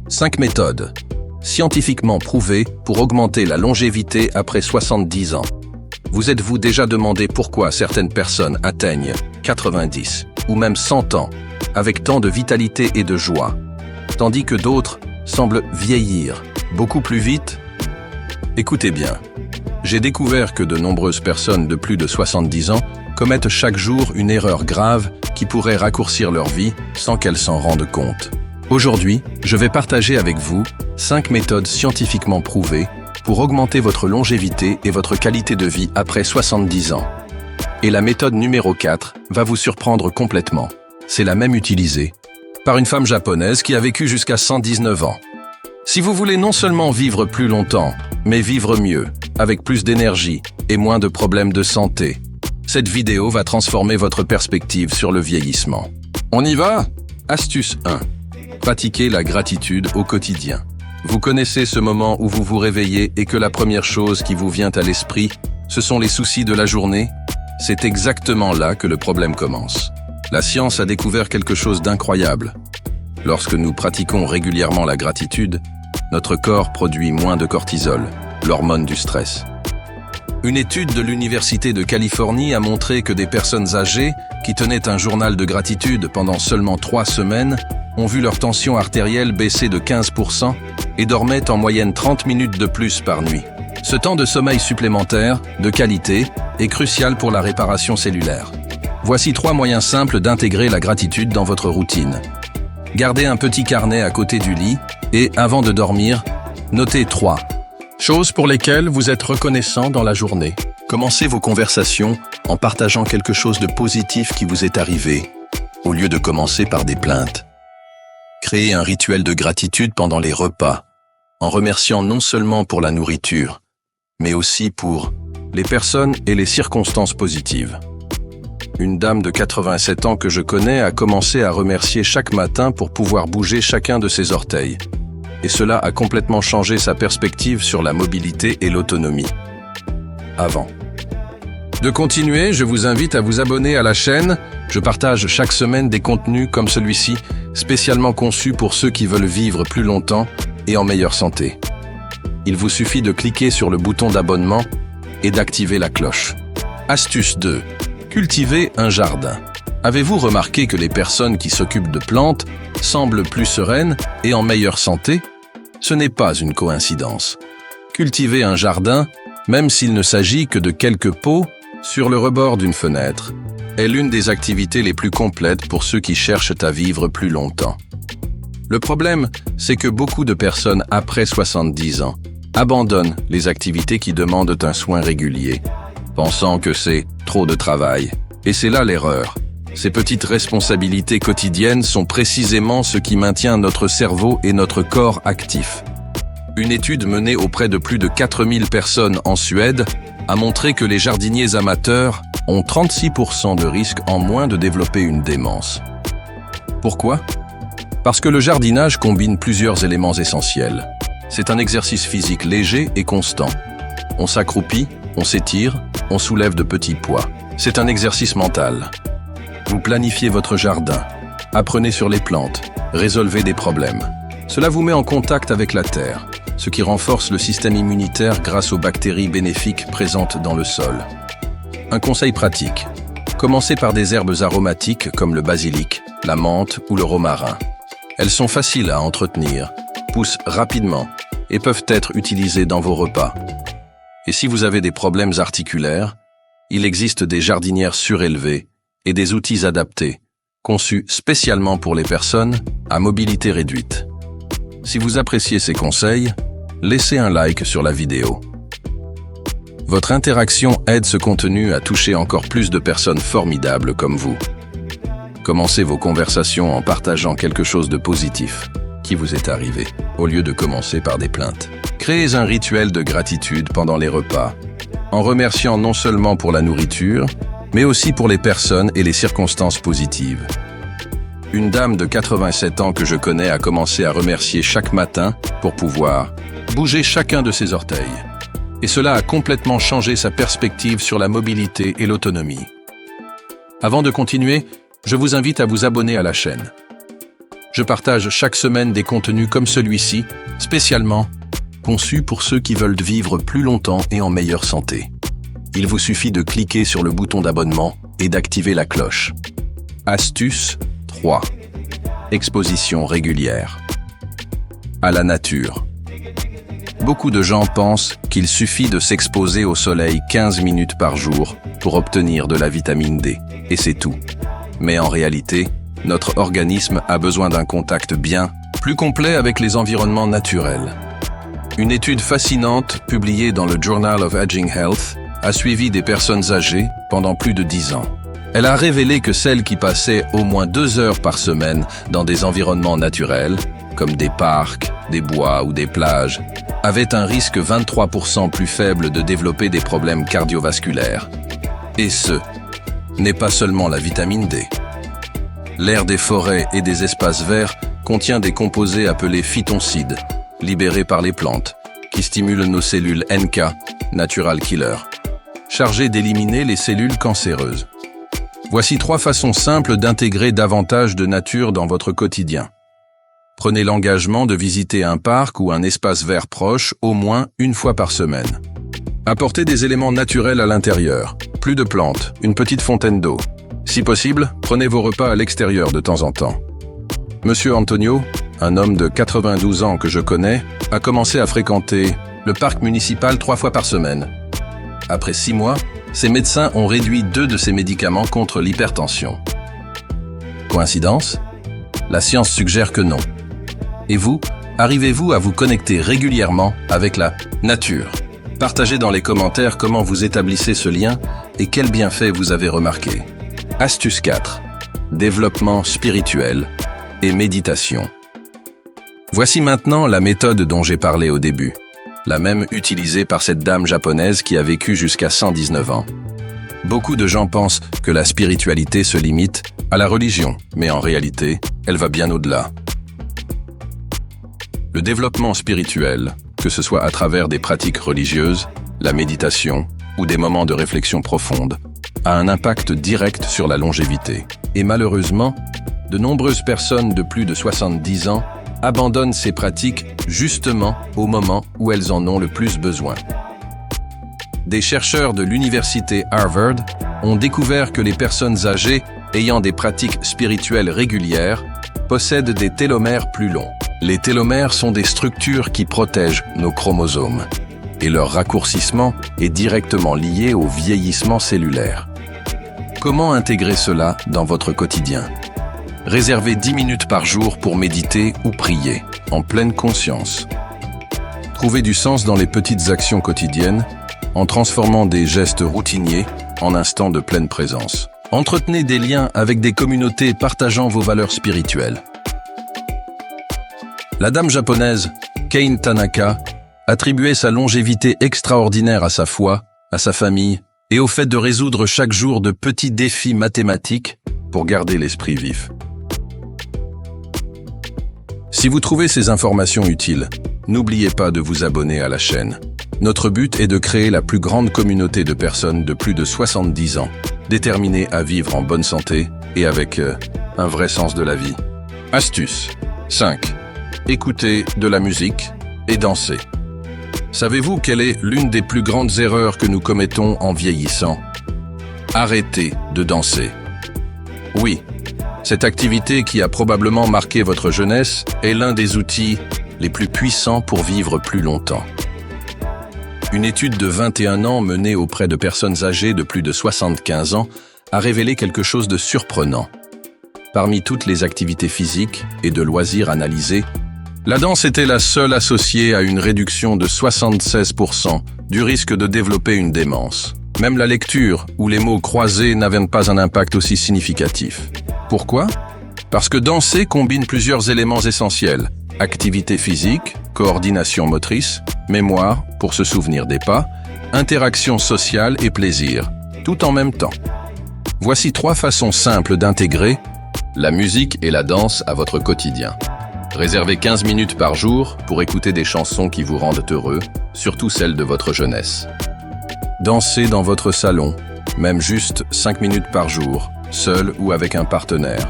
5 méthodes scientifiquement prouvées pour augmenter la longévité après 70 ans. Vous êtes-vous déjà demandé pourquoi certaines personnes atteignent 90 ou même 100 ans avec tant de vitalité et de joie, tandis que d'autres semblent vieillir beaucoup plus vite? Écoutez bien, j'ai découvert que de nombreuses personnes de plus de 70 ans commettent chaque jour une erreur grave qui pourrait raccourcir leur vie sans qu'elles s'en rendent compte. Aujourd'hui, je vais partager avec vous 5 méthodes scientifiquement prouvées pour augmenter votre longévité et votre qualité de vie après 70 ans. Et la méthode numéro 4 va vous surprendre complètement. C'est la même utilisée par une femme japonaise qui a vécu jusqu'à 119 ans. Si vous voulez non seulement vivre plus longtemps, mais vivre mieux, avec plus d'énergie et moins de problèmes de santé, cette vidéo va transformer votre perspective sur le vieillissement. On y va? Astuce 1. Pratiquez la gratitude au quotidien. Vous connaissez ce moment où vous vous réveillez et que la première chose qui vous vient à l'esprit, ce sont les soucis de la journée? C'est exactement là que le problème commence. La science a découvert quelque chose d'incroyable. Lorsque nous pratiquons régulièrement la gratitude, notre corps produit moins de cortisol, l'hormone du stress. Une étude de l'Université de Californie a montré que des personnes âgées qui tenaient un journal de gratitude pendant seulement 3 semaines ont vu leur tension artérielle baisser de 15% et dormaient en moyenne 30 minutes de plus par nuit. Ce temps de sommeil supplémentaire, de qualité, est crucial pour la réparation cellulaire. Voici 3 moyens simples d'intégrer la gratitude dans votre routine. Gardez un petit carnet à côté du lit et, avant de dormir, notez 3 choses pour lesquelles vous êtes reconnaissant dans la journée. Commencez vos conversations en partageant quelque chose de positif qui vous est arrivé, au lieu de commencer par des plaintes. Créez un rituel de gratitude pendant les repas, en remerciant non seulement pour la nourriture, mais aussi pour les personnes et les circonstances positives. Une dame de 87 ans que je connais a commencé à remercier chaque matin pour pouvoir bouger chacun de ses orteils. Et cela a complètement changé sa perspective sur la mobilité et l'autonomie. Avant de continuer, je vous invite à vous abonner à la chaîne. Je partage chaque semaine des contenus comme celui-ci, spécialement conçus pour ceux qui veulent vivre plus longtemps et en meilleure santé. Il vous suffit de cliquer sur le bouton d'abonnement et d'activer la cloche. Astuce 2. Cultivez un jardin. Avez-vous remarqué que les personnes qui s'occupent de plantes semblent plus sereines et en meilleure santé? Ce n'est pas une coïncidence. Cultiver un jardin, même s'il ne s'agit que de quelques pots sur le rebord d'une fenêtre, est l'une des activités les plus complètes pour ceux qui cherchent à vivre plus longtemps. Le problème, c'est que beaucoup de personnes après 70 ans abandonnent les activités qui demandent un soin régulier, pensant que c'est trop de travail. Et c'est là l'erreur. Ces petites responsabilités quotidiennes sont précisément ce qui maintient notre cerveau et notre corps actifs. Une étude menée auprès de plus de 4000 personnes en Suède a montré que les jardiniers amateurs ont 36% de risque en moins de développer une démence. Pourquoi? Parce que le jardinage combine plusieurs éléments essentiels. C'est un exercice physique léger et constant. On s'accroupit, on s'étire, on soulève de petits poids. C'est un exercice mental. Vous planifiez votre jardin, apprenez sur les plantes, résolvez des problèmes. Cela vous met en contact avec la terre, ce qui renforce le système immunitaire grâce aux bactéries bénéfiques présentes dans le sol. Un conseil pratique. Commencez par des herbes aromatiques comme le basilic, la menthe ou le romarin. Elles sont faciles à entretenir, poussent rapidement et peuvent être utilisées dans vos repas. Et si vous avez des problèmes articulaires, il existe des jardinières surélevées et des outils adaptés, conçus spécialement pour les personnes à mobilité réduite. Si vous appréciez ces conseils, laissez un like sur la vidéo. Votre interaction aide ce contenu à toucher encore plus de personnes formidables comme vous. Commencez vos conversations en partageant quelque chose de positif qui vous est arrivé, au lieu de commencer par des plaintes. Créez un rituel de gratitude pendant les repas, en remerciant non seulement pour la nourriture, mais aussi pour les personnes et les circonstances positives. Une dame de 87 ans que je connais a commencé à remercier chaque matin pour pouvoir bouger chacun de ses orteils. Et cela a complètement changé sa perspective sur la mobilité et l'autonomie. Avant de continuer, je vous invite à vous abonner à la chaîne. Je partage chaque semaine des contenus comme celui-ci, spécialement conçus pour ceux qui veulent vivre plus longtemps et en meilleure santé. Il vous suffit de cliquer sur le bouton d'abonnement et d'activer la cloche. Astuce 3. Exposition régulière. À la nature. Beaucoup de gens pensent qu'il suffit de s'exposer au soleil 15 minutes par jour pour obtenir de la vitamine D, et c'est tout. Mais en réalité, notre organisme a besoin d'un contact bien plus complet avec les environnements naturels. Une étude fascinante, publiée dans le Journal of Aging Health, a suivi des personnes âgées pendant plus de 10 ans. Elle a révélé que celles qui passaient au moins 2 heures par semaine dans des environnements naturels, comme des parcs, des bois ou des plages, avaient un risque 23% plus faible de développer des problèmes cardiovasculaires. Et ce n'est pas seulement la vitamine D. L'air des forêts et des espaces verts contient des composés appelés phytoncides, libérés par les plantes, qui stimulent nos cellules NK, Natural Killer, chargées d'éliminer les cellules cancéreuses. Voici 3 façons simples d'intégrer davantage de nature dans votre quotidien. Prenez l'engagement de visiter un parc ou un espace vert proche au moins une fois par semaine. Apportez des éléments naturels à l'intérieur, plus de plantes, une petite fontaine d'eau. Si possible, prenez vos repas à l'extérieur de temps en temps. Monsieur Antonio, un homme de 92 ans que je connais, a commencé à fréquenter le parc municipal 3 fois par semaine. Après 6 mois, ses médecins ont réduit 2 de ses médicaments contre l'hypertension. Coïncidence? La science suggère que non. Et vous, arrivez-vous à vous connecter régulièrement avec la nature? Partagez dans les commentaires comment vous établissez ce lien et quels bienfaits vous avez remarqués. Astuce 4. Développement spirituel et méditation. Voici maintenant la méthode dont j'ai parlé au début, la même utilisée par cette dame japonaise qui a vécu jusqu'à 119 ans. Beaucoup de gens pensent que la spiritualité se limite à la religion, mais en réalité, elle va bien au-delà. Le développement spirituel, que ce soit à travers des pratiques religieuses, la méditation ou des moments de réflexion profonde, a un impact direct sur la longévité. Et malheureusement, de nombreuses personnes de plus de 70 ans abandonnent ces pratiques justement au moment où elles en ont le plus besoin. Des chercheurs de l'université Harvard ont découvert que les personnes âgées ayant des pratiques spirituelles régulières possèdent des télomères plus longs. Les télomères sont des structures qui protègent nos chromosomes, et leur raccourcissement est directement lié au vieillissement cellulaire. Comment intégrer cela dans votre quotidien? Réservez 10 minutes par jour pour méditer ou prier, en pleine conscience. Trouvez du sens dans les petites actions quotidiennes, en transformant des gestes routiniers en instants de pleine présence. Entretenez des liens avec des communautés partageant vos valeurs spirituelles. La dame japonaise, Kane Tanaka, attribuait sa longévité extraordinaire à sa foi, à sa famille et au fait de résoudre chaque jour de petits défis mathématiques pour garder l'esprit vif. Si vous trouvez ces informations utiles, n'oubliez pas de vous abonner à la chaîne. Notre but est de créer la plus grande communauté de personnes de plus de 70 ans, déterminées à vivre en bonne santé et avec un vrai sens de la vie. Astuce 5. Écoutez de la musique et dansez. Savez-vous quelle est l'une des plus grandes erreurs que nous commettons en vieillissant? Arrêtez de danser. Oui, cette activité qui a probablement marqué votre jeunesse est l'un des outils les plus puissants pour vivre plus longtemps. Une étude de 21 ans menée auprès de personnes âgées de plus de 75 ans a révélé quelque chose de surprenant. Parmi toutes les activités physiques et de loisirs analysées, la danse était la seule associée à une réduction de 76% du risque de développer une démence. Même la lecture ou les mots croisés n'avaient pas un impact aussi significatif. Pourquoi? Parce que danser combine plusieurs éléments essentiels. Activité physique, coordination motrice, mémoire pour se souvenir des pas, interaction sociale et plaisir, tout en même temps. Voici 3 façons simples d'intégrer la musique et la danse à votre quotidien. Réservez 15 minutes par jour pour écouter des chansons qui vous rendent heureux, surtout celles de votre jeunesse. Dansez dans votre salon, même juste 5 minutes par jour, seul ou avec un partenaire.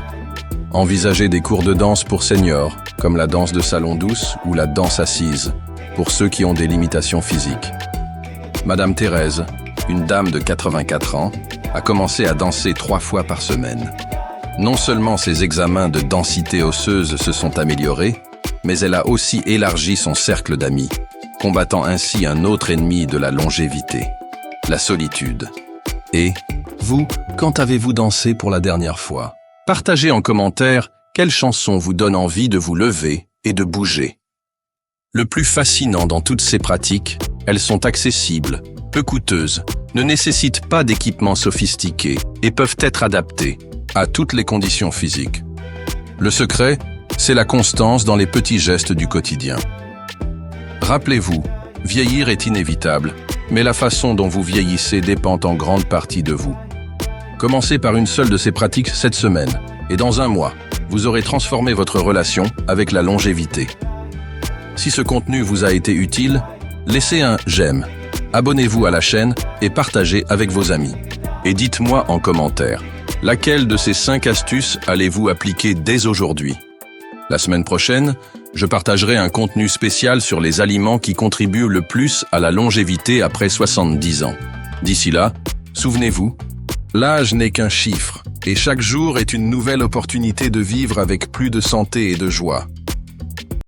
Envisagez des cours de danse pour seniors, comme la danse de salon douce ou la danse assise, pour ceux qui ont des limitations physiques. Madame Thérèse, une dame de 84 ans, a commencé à danser 3 fois par semaine. Non seulement ses examens de densité osseuse se sont améliorés, mais elle a aussi élargi son cercle d'amis, combattant ainsi un autre ennemi de la longévité, la solitude. Et, vous, quand avez-vous dansé pour la dernière fois? Partagez en commentaire quelle chanson vous donne envie de vous lever et de bouger. Le plus fascinant dans toutes ces pratiques, elles sont accessibles, peu coûteuses, ne nécessitent pas d'équipements sophistiqués et peuvent être adaptées à toutes les conditions physiques. Le secret, c'est la constance dans les petits gestes du quotidien. Rappelez-vous, vieillir est inévitable, mais la façon dont vous vieillissez dépend en grande partie de vous. Commencez par une seule de ces pratiques cette semaine, et dans un mois, vous aurez transformé votre relation avec la longévité. Si ce contenu vous a été utile, laissez un « j'aime », abonnez-vous à la chaîne et partagez avec vos amis. Et dites-moi en commentaire, laquelle de ces 5 astuces allez-vous appliquer dès aujourd'hui? La semaine prochaine, je partagerai un contenu spécial sur les aliments qui contribuent le plus à la longévité après 70 ans. D'ici là, souvenez-vous, l'âge n'est qu'un chiffre, et chaque jour est une nouvelle opportunité de vivre avec plus de santé et de joie.